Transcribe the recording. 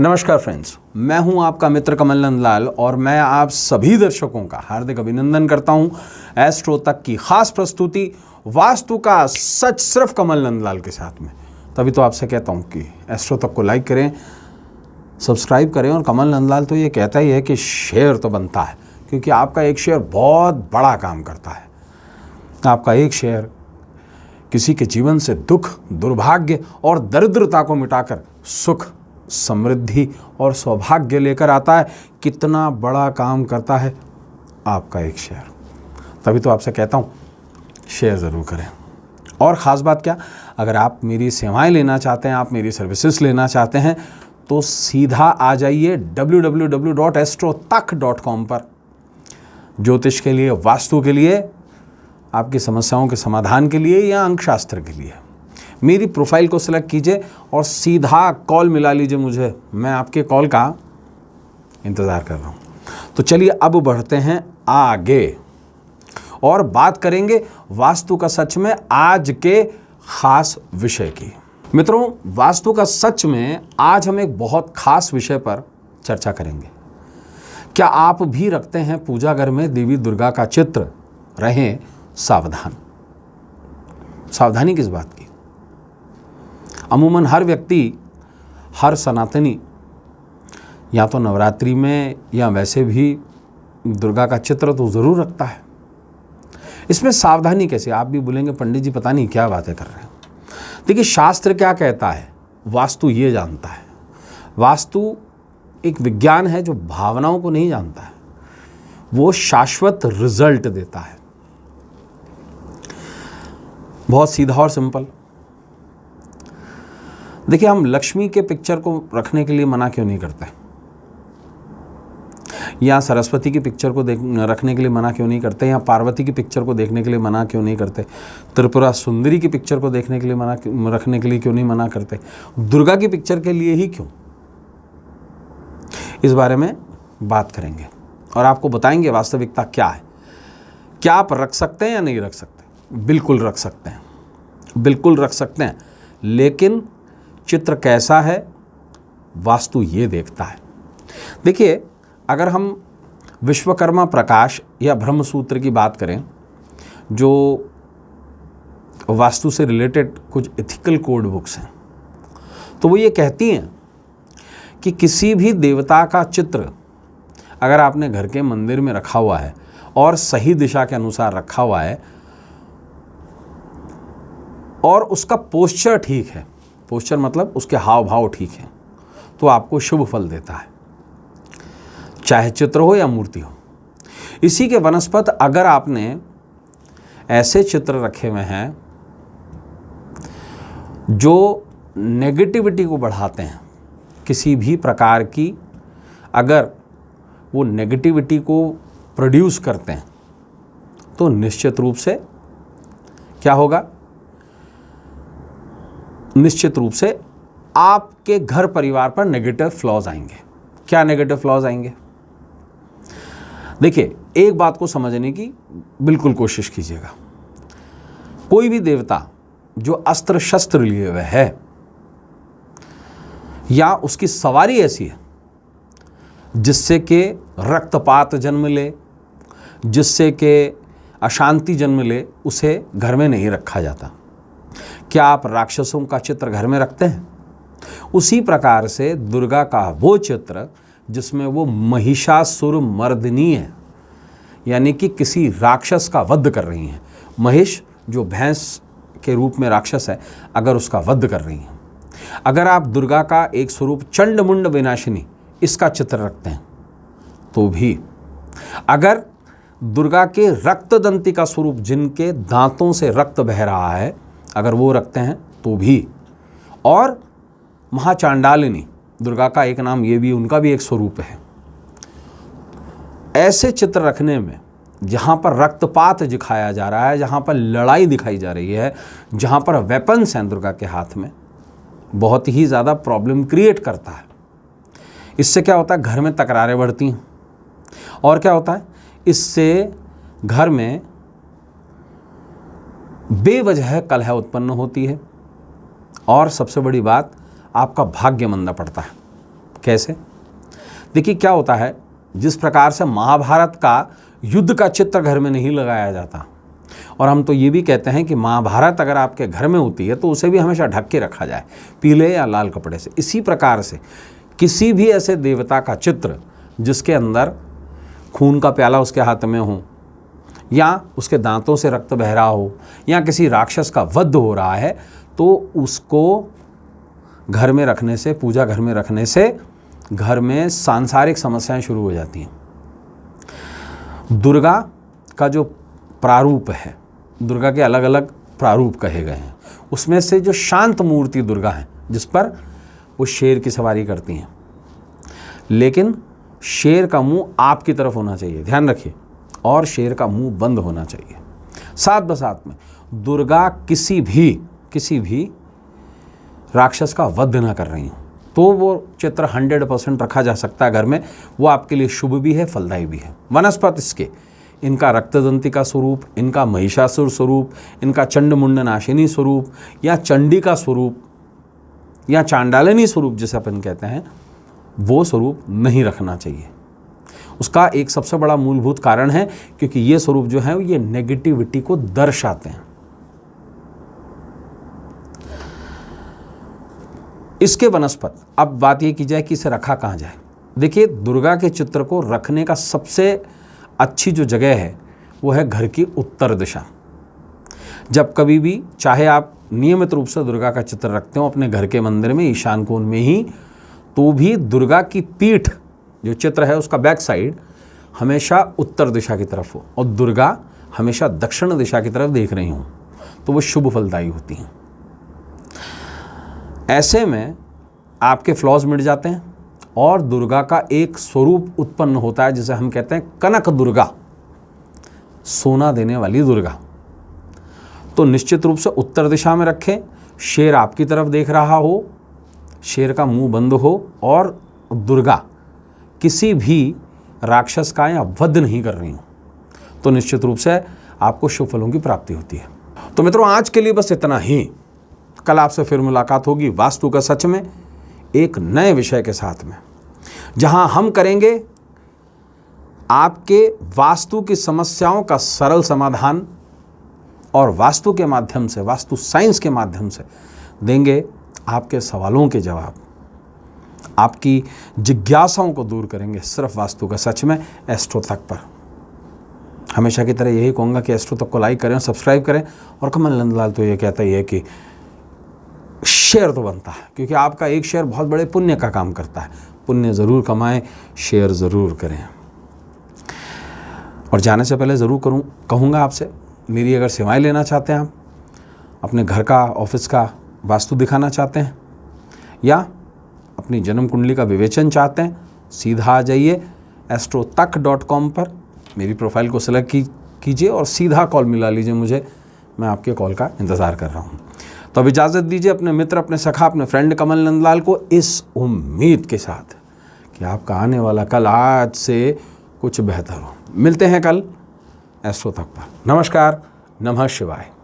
नमस्कार फ्रेंड्स, मैं हूं आपका मित्र कमल नंदलाल और मैं आप सभी दर्शकों का हार्दिक अभिनंदन करता हूं एस्ट्रो तक की खास प्रस्तुति वास्तु का सच सिर्फ कमल नंदलाल के साथ में। तभी तो आपसे कहता हूं कि एस्ट्रो तक को लाइक करें, सब्सक्राइब करें और कमल नंदलाल तो ये कहता ही है कि शेयर तो बनता है, क्योंकि आपका एक शेयर बहुत बड़ा काम करता है। आपका एक शेयर किसी के जीवन से दुख, दुर्भाग्य और दरिद्रता को मिटाकर सुख, समृद्धि और सौभाग्य लेकर आता है। कितना बड़ा काम करता है आपका एक शेयर। तभी तो आपसे कहता हूँ शेयर ज़रूर करें। और ख़ास बात क्या, अगर आप मेरी सेवाएं लेना चाहते हैं, आप मेरी सर्विसेज लेना चाहते हैं, तो सीधा आ जाइए www.astrotak.com पर। ज्योतिष के लिए, वास्तु के लिए, आपकी समस्याओं के समाधान के लिए या अंकशास्त्र के लिए मेरी प्रोफाइल को सिलेक्ट कीजिए और सीधा कॉल मिला लीजिए मुझे। मैं आपके कॉल का इंतज़ार कर रहा हूँ। तो चलिए अब बढ़ते हैं आगे और बात करेंगे वास्तु का सच में आज के खास विषय की। मित्रों, वास्तु का सच में आज हम एक बहुत खास विषय पर चर्चा करेंगे। क्या आप भी रखते हैं पूजा घर में देवी दुर्गा का चित्र? रहें सावधान। सावधानी किस बात की? अमूमन हर व्यक्ति, हर सनातनी या तो नवरात्रि में या वैसे भी दुर्गा का चित्र तो ज़रूर रखता है। इसमें सावधानी कैसे? आप भी बोलेंगे पंडित जी पता नहीं क्या बातें कर रहे हैं। देखिए, शास्त्र क्या कहता है, वास्तु ये जानता है। वास्तु एक विज्ञान है जो भावनाओं को नहीं जानता है, वो शाश्वत रिजल्ट देता है। बहुत सीधा और सिंपल। देखिए, हम लक्ष्मी के पिक्चर को रखने के लिए मना क्यों नहीं करते, या सरस्वती की पिक्चर को रखने के लिए मना क्यों नहीं करते, या पार्वती की पिक्चर को देखने के लिए मना क्यों नहीं करते, त्रिपुरा सुंदरी की पिक्चर को देखने के लिए रखने के लिए क्यों नहीं मना करते, दुर्गा की पिक्चर के लिए ही क्यों? इस बारे में बात करेंगे और आपको बताएंगे वास्तविकता क्या है। क्या आप रख सकते हैं या नहीं रख सकते? बिल्कुल रख सकते हैं, बिल्कुल रख सकते हैं, लेकिन चित्र कैसा है वास्तु ये देखता है। देखिए, अगर हम विश्वकर्मा प्रकाश या ब्रह्मसूत्र की बात करें, जो वास्तु से रिलेटेड कुछ एथिकल कोड बुक्स हैं, तो वो ये कहती हैं कि किसी भी देवता का चित्र अगर आपने घर के मंदिर में रखा हुआ है और सही दिशा के अनुसार रखा हुआ है और उसका पोस्चर ठीक है, पोस्चर मतलब उसके हाव भाव ठीक है, तो आपको शुभ फल देता है, चाहे चित्र हो या मूर्ति हो। इसी के वनस्पत अगर आपने ऐसे चित्र रखे हुए हैं जो नेगेटिविटी को बढ़ाते हैं, किसी भी प्रकार की अगर वो नेगेटिविटी को प्रोड्यूस करते हैं, तो निश्चित रूप से क्या होगा? निश्चित रूप से आपके घर परिवार पर नेगेटिव फ्लॉज आएंगे। क्या नेगेटिव फ्लॉज आएंगे? देखिए, एक बात को समझने की बिल्कुल कोशिश कीजिएगा। कोई भी देवता जो अस्त्र शस्त्र लिए हुए है या उसकी सवारी ऐसी है जिससे कि रक्तपात जन्म ले, जिससे कि अशांति जन्म ले, उसे घर में नहीं रखा जाता। क्या आप राक्षसों का चित्र घर में रखते हैं? उसी प्रकार से दुर्गा का वो चित्र जिसमें वो महिषासुर मर्दिनी है, यानी कि किसी राक्षस का वध कर रही हैं। महिष जो भैंस के रूप में राक्षस है, अगर उसका वध कर रही हैं। अगर आप दुर्गा का एक स्वरूप चंडमुंड विनाशिनी इसका चित्र रखते हैं तो भी, अगर दुर्गा के रक्तदंती का स्वरूप जिनके दांतों से रक्त बह रहा है अगर वो रखते हैं तो भी, और महाचांडालिनी दुर्गा का एक नाम ये भी, उनका भी एक स्वरूप है। ऐसे चित्र रखने में जहाँ पर रक्तपात दिखाया जा रहा है, जहाँ पर लड़ाई दिखाई जा रही है, जहाँ पर वेपन्स हैं दुर्गा के हाथ में, बहुत ही ज़्यादा प्रॉब्लम क्रिएट करता है। इससे क्या होता है? घर में तकरारें बढ़ती हैं। और क्या होता है? इससे घर में बेवजह कलह उत्पन्न होती है और सबसे बड़ी बात, आपका भाग्य मंदा पड़ता है। कैसे? देखिए क्या होता है, जिस प्रकार से महाभारत का युद्ध का चित्र घर में नहीं लगाया जाता, और हम तो ये भी कहते हैं कि महाभारत अगर आपके घर में होती है तो उसे भी हमेशा ढक के रखा जाए पीले या लाल कपड़े से। इसी प्रकार से किसी भी ऐसे देवता का चित्र जिसके अंदर खून का प्याला उसके हाथ में हो, या उसके दांतों से रक्त बह रहा हो, या किसी राक्षस का वध हो रहा है, तो उसको घर में रखने से, पूजा घर में रखने से घर में सांसारिक समस्याएं शुरू हो जाती हैं। दुर्गा का जो प्रारूप है, दुर्गा के अलग अलग प्रारूप कहे गए हैं, उसमें से जो शांत मूर्ति दुर्गा है जिस पर वो शेर की सवारी करती हैं, लेकिन शेर का मुंह आपकी तरफ होना चाहिए, ध्यान रखिए, और शेर का मुंह बंद होना चाहिए। साथ बसाथ में दुर्गा किसी भी राक्षस का वध ना कर रही हो, तो वो चित्र 100% रखा जा सकता है घर में। वो आपके लिए शुभ भी है, फलदायी भी है। वनस्पति इसके, इनका रक्तदंती का स्वरूप, इनका महिषासुर स्वरूप, इनका चंडमुंड नाशिनी स्वरूप, या चंडी का स्वरूप, या चांडालिनी स्वरूप जिसे अपन कहते हैं, वो स्वरूप नहीं रखना चाहिए। उसका एक सबसे बड़ा मूलभूत कारण है क्योंकि ये स्वरूप जो है ये नेगेटिविटी को दर्शाते हैं। इसके वनस्पत, अब बात ये की जाए कि इसे रखा कहाँ जाए। देखिए, दुर्गा के चित्र को रखने का सबसे अच्छी जो जगह है वो है घर की उत्तर दिशा। जब कभी भी, चाहे आप नियमित रूप से दुर्गा का चित्र रखते हो अपने घर के मंदिर में ईशान कोण में ही, तो भी दुर्गा की पीठ जो चित्र है उसका बैक साइड हमेशा उत्तर दिशा की तरफ हो और दुर्गा हमेशा दक्षिण दिशा की तरफ देख रही हूँ, तो वो शुभ फलदायी होती हैं। ऐसे में आपके फ्लॉज मिट जाते हैं और दुर्गा का एक स्वरूप उत्पन्न होता है जिसे हम कहते हैं कनक दुर्गा, सोना देने वाली दुर्गा। तो निश्चित रूप से उत्तर दिशा में रखें, शेर आपकी तरफ देख रहा हो, शेर का मुंह बंद हो, और दुर्गा किसी भी राक्षस का या वध नहीं कर रही हो, तो निश्चित रूप से आपको शुभ फलों की प्राप्ति होती है। तो मित्रों, आज के लिए बस इतना ही। कल आपसे फिर मुलाकात होगी वास्तु का सच में एक नए विषय के साथ में, जहां हम करेंगे आपके वास्तु की समस्याओं का सरल समाधान और वास्तु के माध्यम से, वास्तु साइंस के माध्यम से देंगे आपके सवालों के जवाब, आपकी जिज्ञासाओं को दूर करेंगे सिर्फ वास्तु का सच में एस्ट्रो तक पर। हमेशा की तरह यही कहूँगा कि एस्ट्रो तक को लाइक करें, सब्सक्राइब करें, और कमल नंदलाल तो ये कहता ही है कि शेयर तो बनता है, क्योंकि आपका एक शेयर बहुत बड़े पुण्य का काम करता है। पुण्य ज़रूर कमाएं, शेयर ज़रूर करें। और जाने से पहले ज़रूर कहूँगा आपसे, मेरी अगर सेवाएं लेना चाहते हैं, आप अपने घर का, ऑफिस का वास्तु दिखाना चाहते हैं, या अपनी जन्म कुंडली का विवेचन चाहते हैं, सीधा आ जाइए astrottak.com पर, मेरी प्रोफाइल को सिलेक्ट कीजिए और सीधा कॉल मिला लीजिए मुझे। मैं आपके कॉल का इंतज़ार कर रहा हूँ। तो अब इजाज़त दीजिए अपने मित्र, अपने सखा, अपने फ्रेंड कमल नंदलाल को, इस उम्मीद के साथ कि आपका आने वाला कल आज से कुछ बेहतर हो। मिलते हैं कल एस्ट्रो तक पर। नमस्कार, नमः शिवाय।